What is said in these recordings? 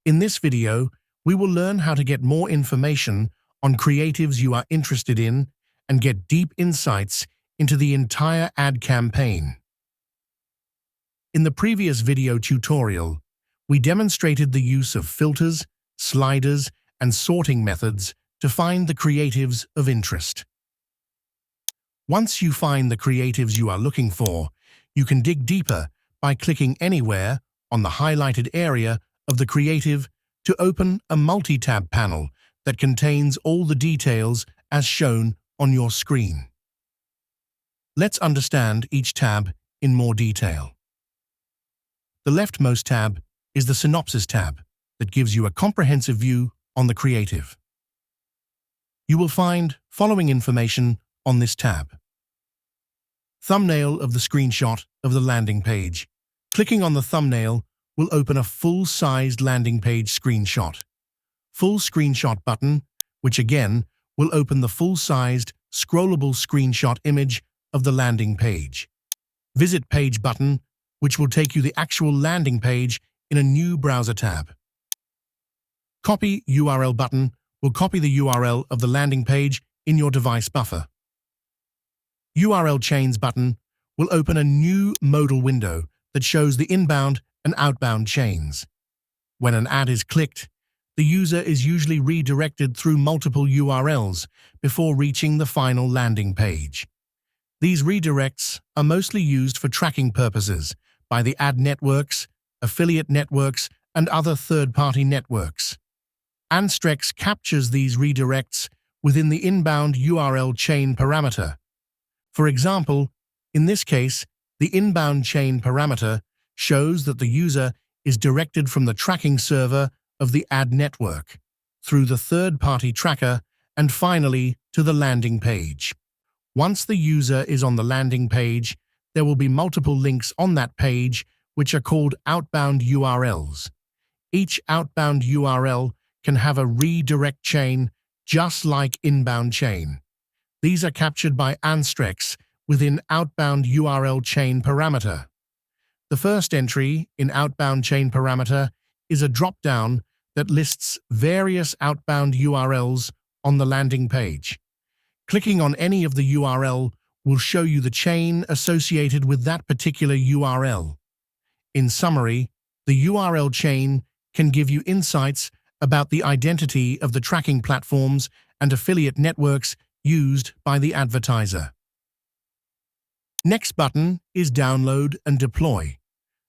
In this video, we will learn how to get more information on creatives you are interested in and get deep insights into the entire ad campaign. In the previous video tutorial, we demonstrated the use of filters, sliders, and sorting methods to find the creatives of interest. Once you find the creatives you are looking for, you can dig deeper by clicking anywhere on the highlighted area of the creative to open a multi-tab panel that contains all the details as shown on your screen. Let's understand each tab in more detail. The leftmost tab is the Synopsis tab that gives you a comprehensive view on the creative. You will find following information on this tab. Thumbnail of the screenshot of the landing page. Clicking on the thumbnail will open a full-sized landing page screenshot. Full screenshot button, which again will open the full-sized scrollable screenshot image of the landing page. Visit page button, which will take you the actual landing page in a new browser tab. Copy URL button will copy the URL of the landing page in your device buffer. URL chains button will open a new modal window that shows the inbound and outbound chains. When an ad is clicked, the user is usually redirected through multiple URLs before reaching the final landing page. These redirects are mostly used for tracking purposes by the ad networks, affiliate networks, and other third-party networks. Anstrex captures these redirects within the inbound URL chain parameter. For example, in this case, the inbound chain parameter shows that the user is directed from the tracking server of the ad network, through the third-party tracker, and finally to the landing page. Once the user is on the landing page, there will be multiple links on that page which are called outbound URLs. Each outbound URL can have a redirect chain just like inbound chain. These are captured by Anstrex within outbound URL chain parameter. The first entry in outbound chain parameter is a drop-down that lists various outbound URLs on the landing page. Clicking on any of the URL will show you the chain associated with that particular URL. In summary, the URL chain can give you insights about the identity of the tracking platforms and affiliate networks used by the advertiser. Next button is Download and Deploy.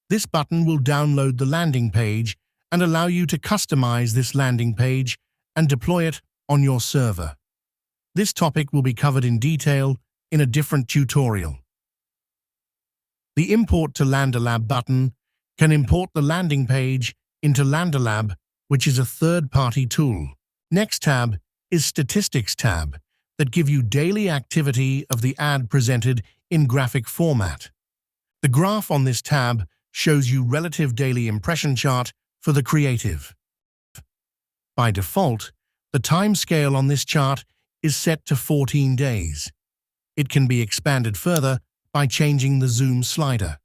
This button will download the landing page and allow you to customize this landing page and deploy it on your server. This topic will be covered in detail in a different tutorial. The Import to LanderLab button can import the landing page into LanderLab, which is a third-party tool. Next tab is Statistics tab that give you daily activity of the ad presented in graphic format. The graph on this tab shows you relative daily impression chart for the creative. By default, the time scale on this chart is set to 14 days. It can be expanded further by changing the zoom slider.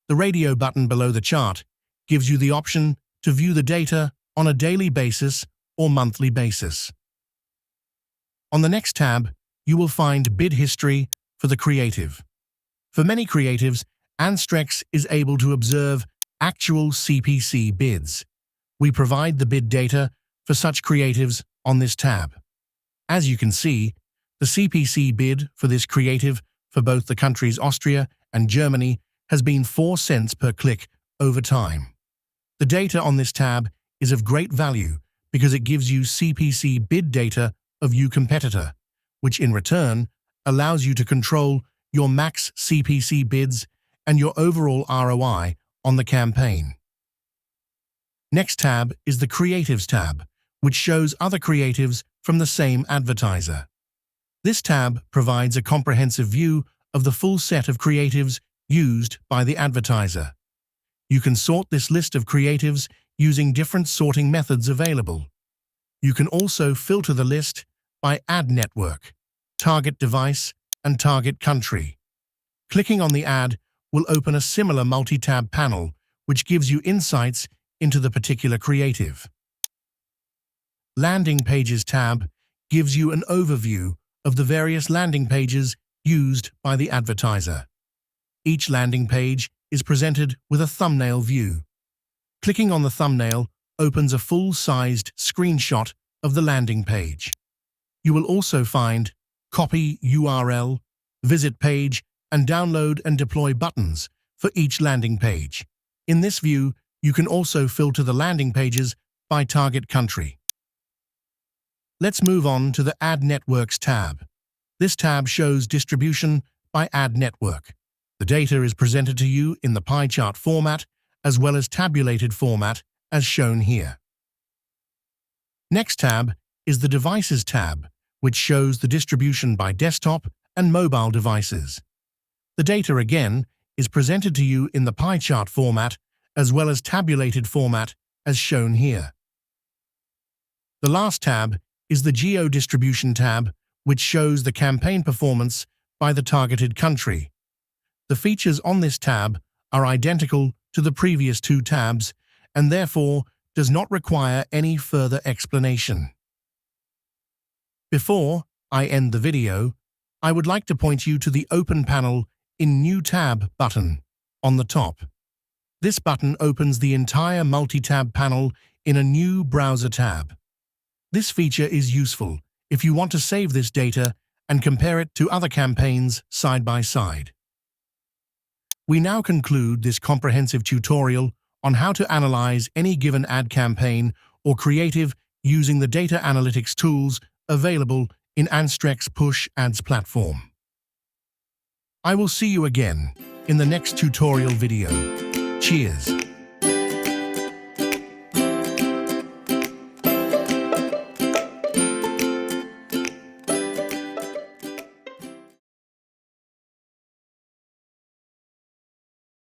The radio button below the chart gives you the option to view the data on a daily basis or monthly basis. On the next tab, you will find bid history for the creative. For many creatives, Anstrex is able to observe actual CPC bids. We provide the bid data for such creatives on this tab. As you can see, the CPC bid for this creative for both the countries Austria and Germany has been 4 cents per click over time. The data on this tab is of great value because it gives you CPC bid data of your competitor, which in return allows you to control your max CPC bids and your overall ROI on the campaign. Next tab is the Creatives tab, which shows other creatives from the same advertiser. This tab provides a comprehensive view of the full set of creatives used by the advertiser. You can sort this list of creatives using different sorting methods available. You can also filter the list by ad network, target device, and target country. Clicking on the ad will open a similar multi-tab panel which gives you insights into the particular creative. Landing Pages tab gives you an overview of the various landing pages used by the advertiser. Each landing page is presented with a thumbnail view. Clicking on the thumbnail opens a full-sized screenshot of the landing page. You will also find Copy URL, Visit Page, and Download and Deploy buttons for each landing page. In this view, you can also filter the landing pages by target country. Let's move on to the Ad Networks tab. This tab shows distribution by ad network. The data is presented to you in the pie chart format as well as tabulated format as shown here. Next tab is the Devices tab, which shows the distribution by desktop and mobile devices. The data again is presented to you in the pie chart format as well as tabulated format as shown here. The last tab is the Geo Distribution tab, which shows the campaign performance by the targeted country. The features on this tab are identical to the previous two tabs and therefore does not require any further explanation. Before I end the video, I would like to point you to the Open Panel in New Tab button on the top. This button opens the entire multi-tab panel in a new browser tab. This feature is useful if you want to save this data and compare it to other campaigns side by side. We now conclude this comprehensive tutorial on how to analyze any given ad campaign or creative using the data analytics tools available in Anstrex Push Ads platform. I will see you again in the next tutorial video. Cheers!